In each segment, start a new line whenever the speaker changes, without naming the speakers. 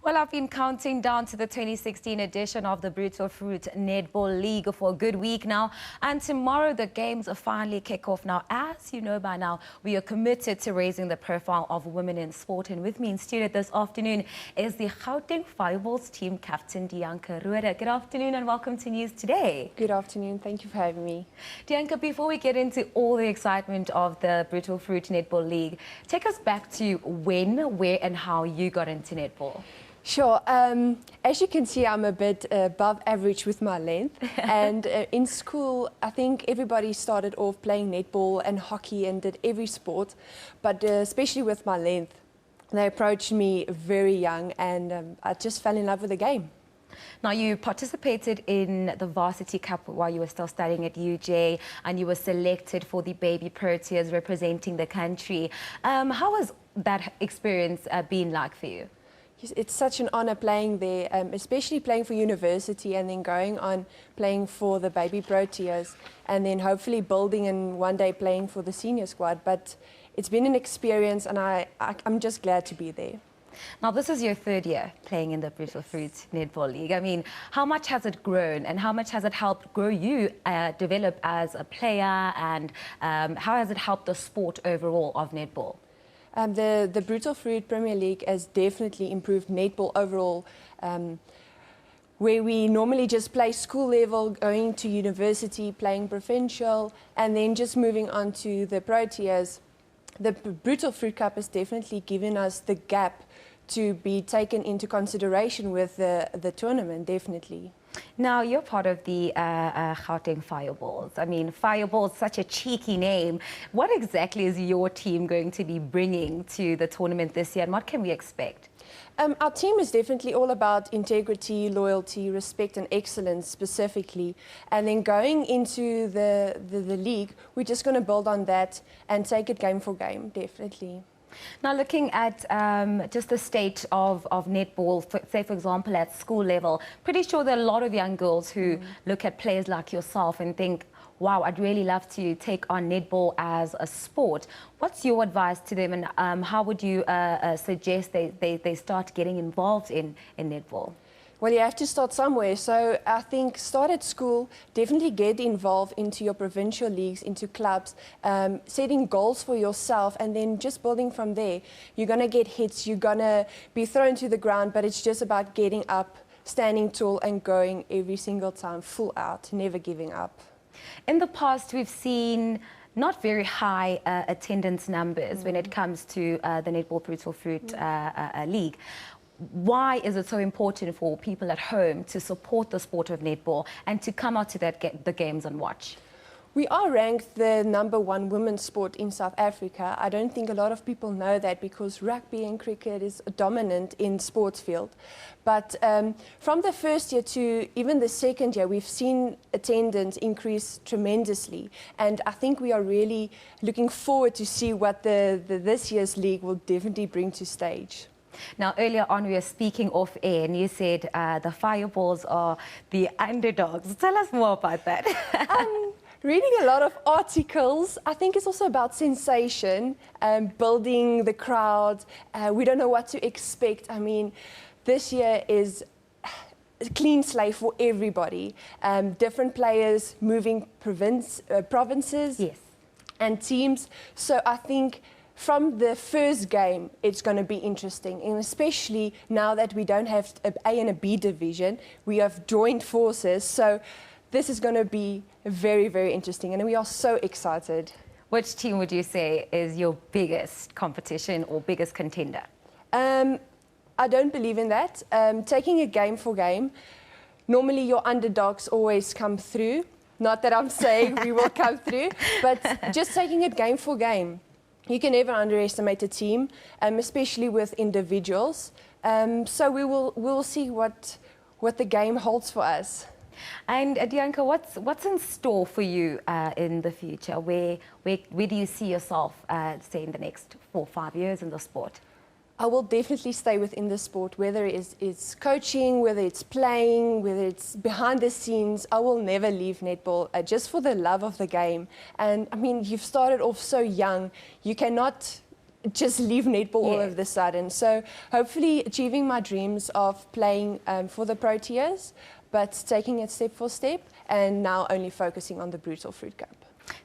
Well, I've been counting down to the 2016 edition of the Brutal Fruit Netball League for a good week now. And tomorrow the games finally kick off. Now, as you know by now, we are committed to raising the profile of women in sport. And with me in studio this afternoon is the Gauteng Fireballs team captain, Deancke Rohde. Good afternoon and welcome to News Today.
Good afternoon. Thank you for having me.
Deancke, before we get into all the excitement of the Brutal Fruit Netball League, take us back to when, where and how you got into netball.
Sure. As you can see, I'm a bit above average with my length. And in school, I think everybody started off playing netball and hockey and did every sport. But especially with my length, they approached me very young and I just fell in love with the game.
Now, you participated in the Varsity Cup while you were still studying at UJ, and you were selected for the baby Proteas representing the country. How has that experience been like for you?
It's such an honor playing there, especially playing for university and then going on playing for the baby Proteas and then hopefully building and one day playing for the senior squad. But it's been an experience and I'm just glad to be there.
Now, this is your third year playing in the Brutal Fruit Netball League. I mean, how much has it grown and how much has it helped grow you develop as a player, and how has it helped the sport overall of netball?
The Brutal Fruit Premier League has definitely improved netball overall, where we normally just play school level, going to university, playing provincial, and then just moving on to the Proteas. The Brutal Fruit Cup has definitely given us the gap to be taken into consideration with the tournament, definitely.
Now, you're part of the Gauteng Fireballs. I mean, Fireballs, such a cheeky name. What exactly is your team going to be bringing to the tournament this year, and what can we expect?
Our team is definitely all about integrity, loyalty, respect and excellence specifically. And then going into the league, we're just going to build on that and take it game for game, definitely.
Now, looking at just the state of netball, say, for example, at school level, pretty sure there are a lot of young girls who look at players like yourself and think, wow, I'd really love to take on netball as a sport. What's your advice to them, and how would you suggest they start getting involved in netball?
Well, you have to start somewhere. So I think start at school, definitely get involved into your provincial leagues, into clubs, setting goals for yourself and then just building from there. You're going to get hits, you're going to be thrown to the ground, but it's just about getting up, standing tall and going every single time, full out, never giving up.
In the past, we've seen not very high attendance numbers when it comes to the Netball Brutal Fruit League. Why is it so important for people at home to support the sport of netball and to come out to the games and watch?
We are ranked the #1 women's sport in South Africa. I don't think a lot of people know that because rugby and cricket is dominant in sports field. But from the first year to even the second year, we've seen attendance increase tremendously. And I think we are really looking forward to see what this year's league will definitely bring to stage.
Now, earlier on, we were speaking off air, and you said the Fireballs are the underdogs. Tell us more about that.
Reading a lot of articles. I think it's also about sensation, building the crowd. We don't know what to expect. I mean, this year is a clean slate for everybody. Different players moving provinces and teams. So I think from the first game, it's going to be interesting, and especially now that we don't have an A and a B division, we have joined forces. So this is going to be very, very interesting, and we are so excited.
Which team would you say is your biggest competition or biggest contender?
I don't believe in that. Taking it game for game, normally your underdogs always come through. Not that I'm saying we will come through, but just taking it game for game. You can never underestimate a team, especially with individuals. So we'll see what the game holds for us.
And Deancke, what's in store for you in the future? Where do you see yourself, say, in the next 4 or 5 years in the sport?
I will definitely stay within the sport, whether it's coaching, whether it's playing, whether it's behind the scenes. I will never leave netball just for the love of the game. And I mean, you've started off so young. You cannot just leave netball all
Yes.
of a sudden. So hopefully achieving my dreams of playing for the Proteas, but taking it step for step, and now only focusing on the Brutal Fruit Cup.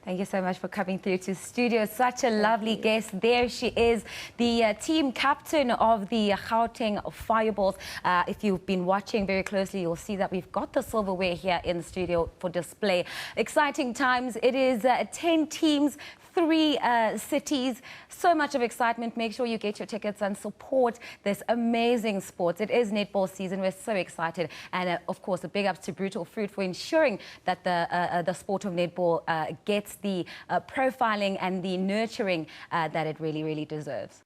Thank you so much for coming through to studio. Such a lovely guest. There she is, the team captain of the Gauteng Fireballs. If you've been watching very closely, you'll see that we've got the silverware here in the studio for display. Exciting times. It is 10 teams, 3 cities, so much of excitement. Make sure you get your tickets and support this amazing sport. It is netball season. We're so excited. And of course, a big ups to Brutal Fruit for ensuring that the sport of netball gets the profiling and the nurturing that it really, really deserves.